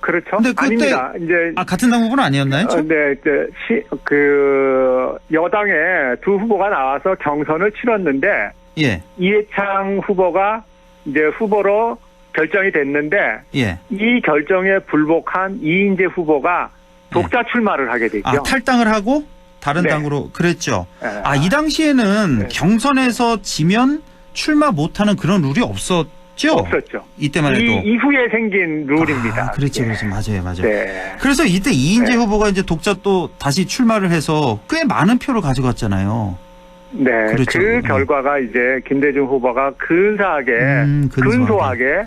그렇죠. 근데 그때 아닙니다. 이제 같은 당 후보는 아니었나요? 네, 이제 여당에 두 후보가 나와서 경선을 치렀는데 예. 이회창 후보가 이제 후보로 결정이 됐는데 예. 이 결정에 불복한 이인재 후보가 독자 출마를 하게 됐죠. 탈당을 하고 다른 네. 당으로 그랬죠. 네. 이 당시에는 경선에서 지면 출마 못하는 그런 룰이 없었죠. 없었죠. 이때만 해도. 이후에 생긴 룰입니다. 그렇죠, 그렇죠. 맞아요. 네. 그래서 이때 이인재 후보가 이제 독자 또 다시 출마를 해서 꽤 많은 표를 가져갔잖아요. 네, 그렇죠. 그 결과가 이제 김대중 후보가 근소하게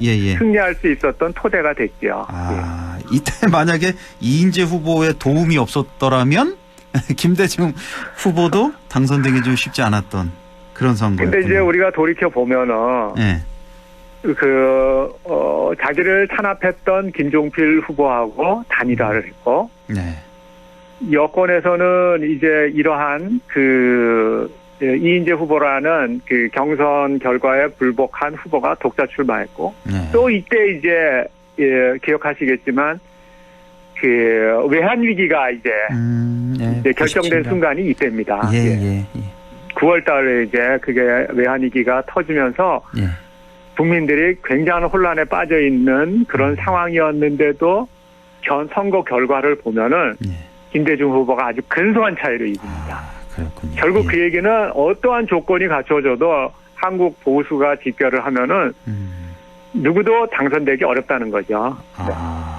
예. 승리할 수 있었던 토대가 됐죠. 이때 만약에 이인재 후보의 도움이 없었더라면 김대중 후보도 당선되기 좀 쉽지 않았던 그런 선거였군요. 근데 이제 우리가 돌이켜 보면은 예. 자기를 탄압했던 김종필 후보하고 단일화를 했고, 네. 여권에서는 이제 이러한 이인재 후보라는 그 경선 결과에 불복한 후보가 독자 출마했고, 또 이때 이제 기억하시겠지만 그 외환 위기가 이제 결정된 순간이 이때입니다. 예. 9월달에 이제 그게 외환 위기가 터지면서 국민들이 굉장한 혼란에 빠져 있는 그런 상황이었는데도 선거 결과를 보면은 김대중 후보가 아주 근소한 차이로 이깁니다. 그렇군요. 결국 그 얘기는 어떠한 조건이 갖춰져도 한국 보수가 집결을 하면은 누구도 당선되기 어렵다는 거죠.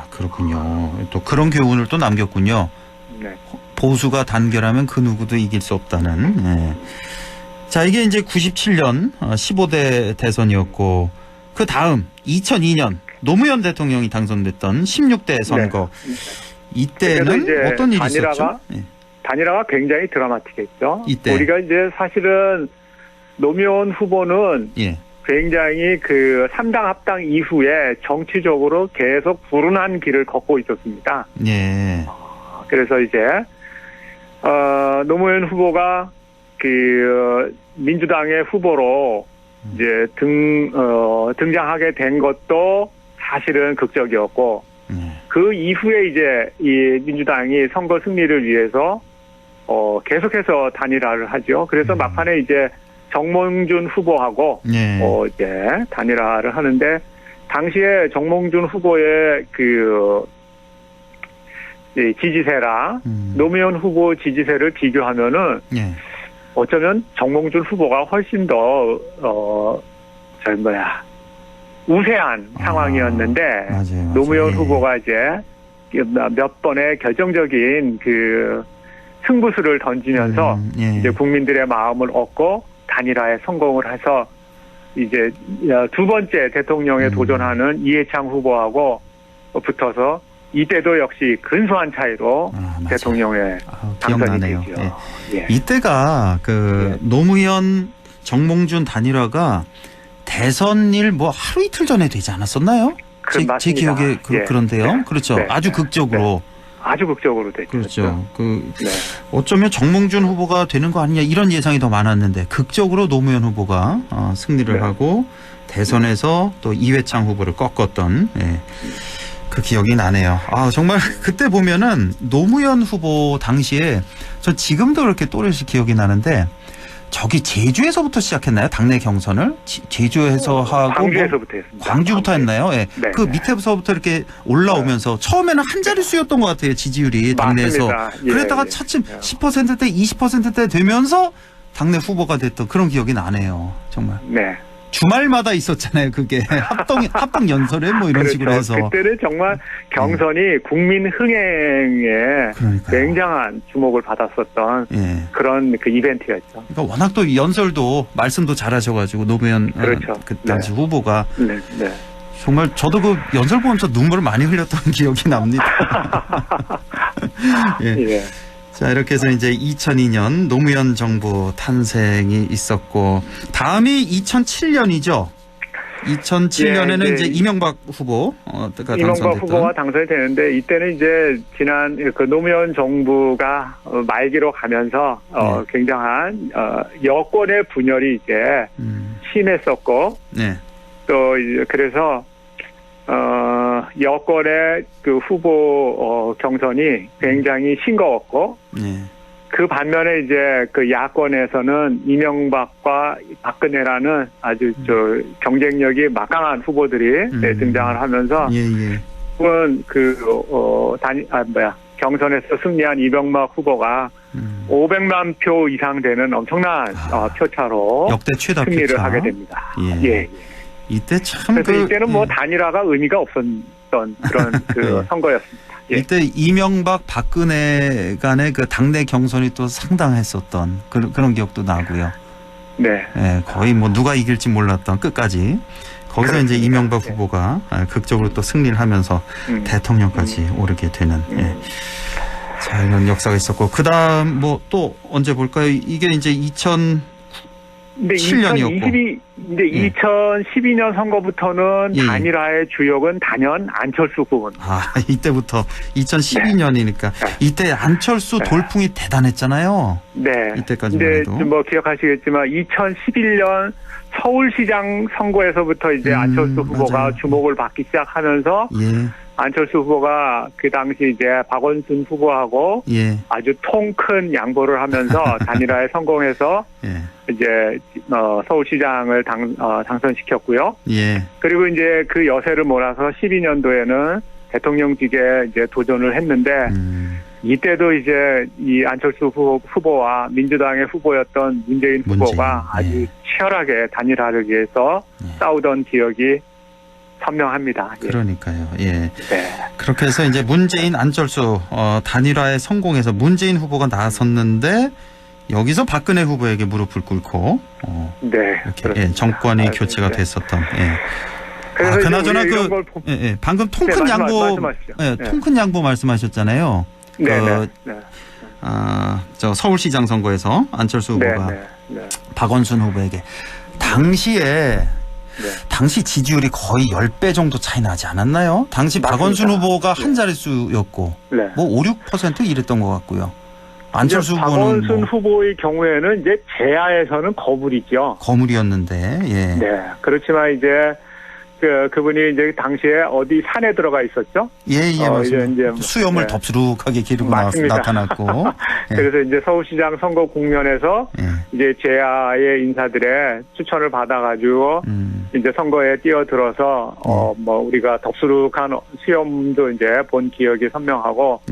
그렇군요. 또 그런 교훈을 또 남겼군요. 네. 보수가 단결하면 그 누구도 이길 수 없다는. 네. 자, 이게 이제 97년 15대 대선이었고 그 다음 2002년 노무현 대통령이 당선됐던 16대 선거. 이때는 이제 어떤 일이 있었죠? 단일화가 굉장히 드라마틱했죠. 이때. 우리가 이제 사실은 노무현 후보는 굉장히 그 3당 합당 이후에 정치적으로 계속 불운한 길을 걷고 있었습니다. 예. 그래서 이제 노무현 후보가 그 민주당의 후보로 이제 등장하게 된 것도 사실은 극적이었고 그 이후에 이제 이 민주당이 선거 승리를 위해서 계속해서 단일화를 하죠. 그래서 막판에 이제 정몽준 후보하고 이제 단일화를 하는데 당시에 정몽준 후보의 그 지지세랑 노무현 후보 지지세를 비교하면은 어쩌면 정몽준 후보가 훨씬 더 우세한 상황이었는데 맞아요. 노무현 후보가 이제 몇 번의 결정적인 그 승부수를 던지면서 이제 국민들의 마음을 얻고 단일화에 성공을 해서 이제 두 번째 대통령에 도전하는 이회창 후보하고 붙어서 이때도 역시 근소한 차이로 대통령에 당선이 되죠. 이때가 노무현 정몽준 단일화가 대선일 하루 이틀 전에 되지 않았었나요? 제 기억에 그런데요. 그렇죠. 아주 극적으로. 아주 극적으로 됐죠. 그렇죠. 어쩌면 정몽준 후보가 되는 거 아니냐 이런 예상이 더 많았는데 극적으로 노무현 후보가 승리를 하고 대선에서 또 이회창 후보를 꺾었던 그 기억이 나네요. 정말 그때 보면은 노무현 후보 당시에 저 지금도 그렇게 또렷이 기억이 나는데 저기 제주에서부터 시작했나요? 당내 경선을? 제주에서 하고 광주에서부터 했습니다. 광주부터 했나요? 그 밑에서부터 이렇게 올라오면서 처음에는 한 자릿수였던 것 같아요. 지지율이 당내에서. 그랬다가 차츰 10%대 20%대 되면서 당내 후보가 됐던 그런 기억이 나네요. 정말. 주말마다 있었잖아요. 그게 합동 연설회 이런 식으로 해서. 그때는 정말 경선이 국민 흥행에 굉장한 주목을 받았었던 그런 그 이벤트였죠. 그러니까 워낙 또 연설도 말씀도 잘하셔가지고 노무현 그 당시 후보가 정말 저도 그 연설 보면서 눈물을 많이 흘렸던 기억이 납니다. 자, 이렇게 해서 이제 2002년 노무현 정부 탄생이 있었고 다음이 2007년이죠. 2007년에는 예, 이제 이명박 후보가 이명박 후보가 당선이 되는데 이때는 이제 지난 그 노무현 정부가 말기로 가면서 굉장한 여권의 분열이 이제 심했었고 또 이제 그래서 여권의 그 후보 경선이 굉장히 싱거웠고 그 반면에 이제 그 야권에서는 이명박과 박근혜라는 아주 경쟁력이 막강한 후보들이 등장을 하면서 경선에서 승리한 이명박 후보가 500만 표 이상 되는 엄청난 표차로 역대 최다 승리를 표차. 하게 됩니다. 이때 참 그래서 이때는 뭐 단일화가 의미가 없었던 그런 그 선거였습니다. 이때 이명박 박근혜 간의 그 당내 경선이 또 상당했었던 그런 기억도 나고요. 네. 거의 뭐 누가 이길지 몰랐던 끝까지. 거기서 이제 이명박 후보가 극적으로 또 승리를 하면서 대통령까지 오르게 되는. 자, 이런 역사가 있었고 그다음 뭐 또 언제 볼까요? 이게 이제 2007년이었고. 근데 2012년 선거부터는 단일화의 주역은 단연 안철수 후보. 이때부터 2012년이니까 이때 안철수 돌풍이 대단했잖아요. 네. 이때까지만 해도. 뭐 기억하시겠지만 2011년 서울시장 선거에서부터 이제 안철수 후보가 맞아요. 주목을 받기 시작하면서 안철수 후보가 그 당시 이제 박원순 후보하고 아주 통 큰 양보를 하면서 단일화에 성공해서 이제 서울시장을 당선시켰고요. 그리고 이제 그 여세를 몰아서 12년도에는 대통령직에 이제 도전을 했는데 이때도 이제 이 안철수 후보와 민주당의 후보였던 문재인 후보가 아주 치열하게 단일화를 위해서 싸우던 기억이 선명합니다. 그러니까요. 그렇게 해서 이제 문재인 안철수 단일화에 성공해서 문재인 후보가 나섰는데 여기서 박근혜 후보에게 무릎을 꿇고 이렇게 정권이 교체가 됐었던. 그나저나 방금 통큰 양보 통큰 양보 말씀하셨잖아요. 저 서울시장 선거에서 안철수 후보가 박원순 후보에게 당시 지지율이 거의 10배 정도 차이 나지 않았나요? 당시 박원순 후보가 한 자릿수였고 뭐 5, 6% 이랬던 것 같고요. 안철수 후보는 박원순 후보의 경우에는 이제 제야에서는 거물이죠. 거물이었는데 그렇지만 이제 그분이 이제 당시에 어디 산에 들어가 있었죠? 맞습니다. 이제 수염을 덥수룩하게 기르고 나타났고. 그래서 이제 서울시장 선거 국면에서 이제 제야의 인사들의 추천을 받아가지고 이제 선거에 뛰어들어서 뭐 우리가 덥수룩한 수염도 이제 본 기억이 선명하고.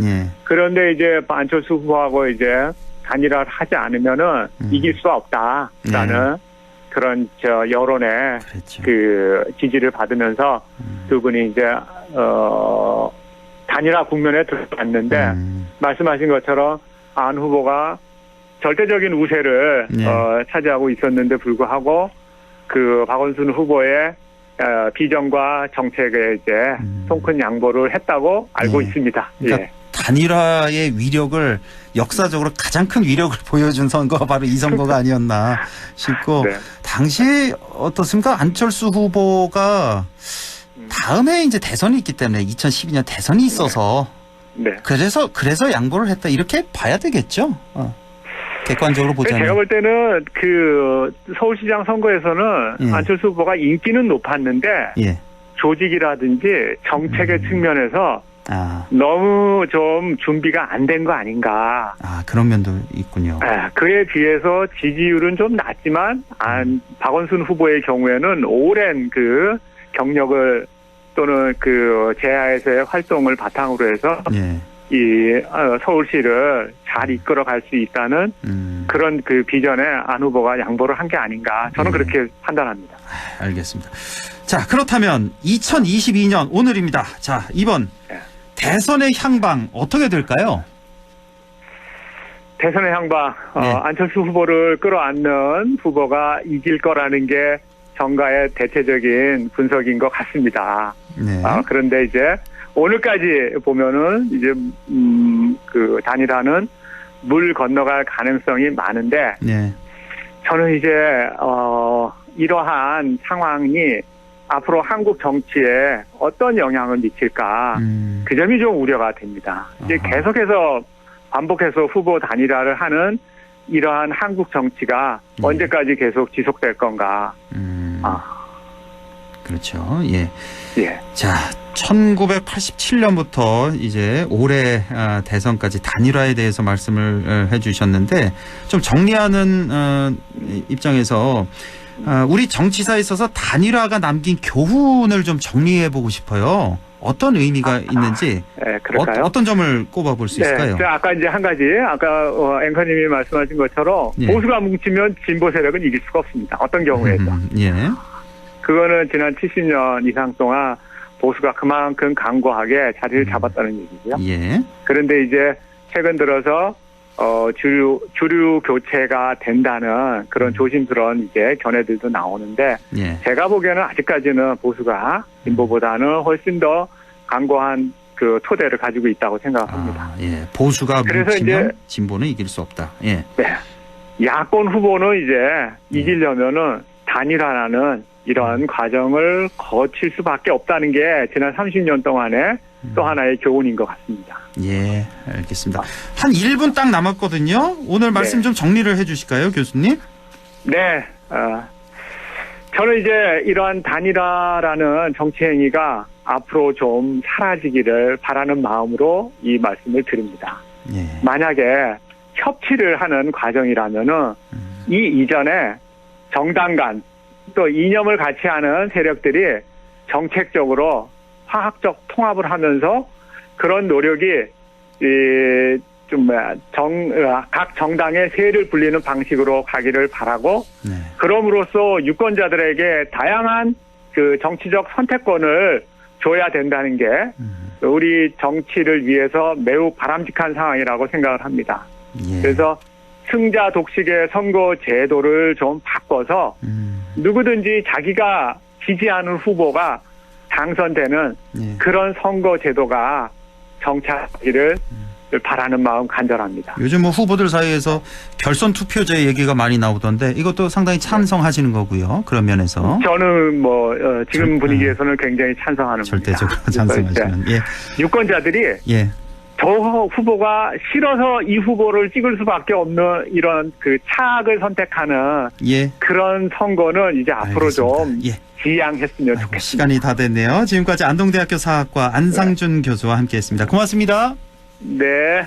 그런데 이제 안철수 후보하고 이제 단일화를 하지 않으면은 이길 수 없다라는. 그런 여론의 그 지지를 받으면서 두 분이 이제 단일화 국면에 들어갔는데 말씀하신 것처럼 안 후보가 절대적인 우세를 차지하고 있었는데 불구하고 그 박원순 후보의 비전과 정책에 이제 통큰 양보를 했다고 알고 있습니다. 그러니까 단일화의 위력을 역사적으로 가장 큰 위력을 보여준 선거가 바로 이 선거가 아니었나 싶고 당시 어떻습니까? 안철수 후보가 다음에 이제 대선이 있기 때문에 2012년 대선이 있어서 그래서 양보를 했다 이렇게 봐야 되겠죠. 객관적으로 보자면. 제가 볼 때는 그 서울시장 선거에서는 안철수 후보가 인기는 높았는데 조직이라든지 정책의 측면에서 너무 좀 준비가 안 된 거 아닌가. 그런 면도 있군요. 그에 비해서 지지율은 좀 낮지만 박원순 후보의 경우에는 오랜 그 경력을 또는 그 제야에서의 활동을 바탕으로 해서 이 서울시를 잘 이끌어 갈 수 있다는 그런 그 비전에 안 후보가 양보를 한 게 아닌가. 저는 그렇게 판단합니다. 알겠습니다. 자, 그렇다면 2022년 오늘입니다. 자, 이번 대선의 향방 어떻게 될까요? 대선의 향방 안철수 후보를 끌어안는 후보가 이길 거라는 게 정가의 대체적인 분석인 것 같습니다. 그런데 이제 오늘까지 보면은 이제 그 단일화는 물 건너갈 가능성이 많은데 저는 이제 이러한 상황이 앞으로 한국 정치에 어떤 영향을 미칠까 그 점이 좀 우려가 됩니다. 이제 계속해서 반복해서 후보 단일화를 하는 이러한 한국 정치가 언제까지 계속 지속될 건가. 그렇죠. 예. 예. 자, 1987년부터 이제 올해 대선까지 단일화에 대해서 말씀을 해주셨는데 좀 정리하는 입장에서 우리 정치사에 있어서 단일화가 남긴 교훈을 좀 정리해 보고 싶어요. 어떤 의미가 있는지 네, 그럴까요? 어떤 점을 꼽아볼 수 있을까요? 네, 아까 이제 한 가지 아까 앵커님이 말씀하신 것처럼 예. 보수가 뭉치면 진보 세력은 이길 수가 없습니다. 어떤 경우에도. 예. 그거는 지난 70년 이상 동안 보수가 그만큼 강고하게 자리를 잡았다는 얘기고요. 예. 그런데 이제 최근 들어서 주류 교체가 된다는 그런 조심스러운 이제 견해들도 나오는데 예. 제가 보기에는 아직까지는 보수가 진보보다는 훨씬 더 강고한 그 토대를 가지고 있다고 생각합니다. 예. 보수가 그래서 뭉치면 이제 진보는 이길 수 없다. 예. 네. 야권 후보는 이제 이기려면은 단일화라는 이런 과정을 거칠 수밖에 없다는 게 지난 30년 동안의 또 하나의 교훈인 것 같습니다. 예, 알겠습니다. 한 1분 딱 남았거든요. 오늘 말씀 좀 정리를 해 주실까요, 교수님? 네. 저는 이제 이러한 단일화라는 정치 행위가 앞으로 좀 사라지기를 바라는 마음으로 이 말씀을 드립니다. 예. 만약에 협치를 하는 과정이라면은 이 이전에 정당 간 또 이념을 같이 하는 세력들이 정책적으로 화학적 통합을 하면서 그런 노력이 각 정당의 세를 불리는 방식으로 가기를 바라고 그럼으로써 유권자들에게 다양한 그 정치적 선택권을 줘야 된다는 게 우리 정치를 위해서 매우 바람직한 상황이라고 생각을 합니다. 예. 그래서 승자 독식의 선거 제도를 좀 바꿔서 누구든지 자기가 지지하는 후보가 당선되는 그런 선거 제도가 정착하기를 바라는 마음 간절합니다. 요즘 뭐 후보들 사이에서 결선 투표제 얘기가 많이 나오던데 이것도 상당히 찬성하시는 거고요. 그런 면에서 저는 지금 분위기에서는 굉장히 찬성하는 겁니다. 절대적으로 찬성하시는. 예. 유권자들이 저 후보가 싫어서 이 후보를 찍을 수밖에 없는 이런 그 차악을 선택하는 그런 선거는 이제 앞으로 좀 지양했으면 좋겠습니다. 시간이 다 됐네요. 지금까지 안동대학교 사학과 안상준 교수와 함께했습니다. 고맙습니다. 네.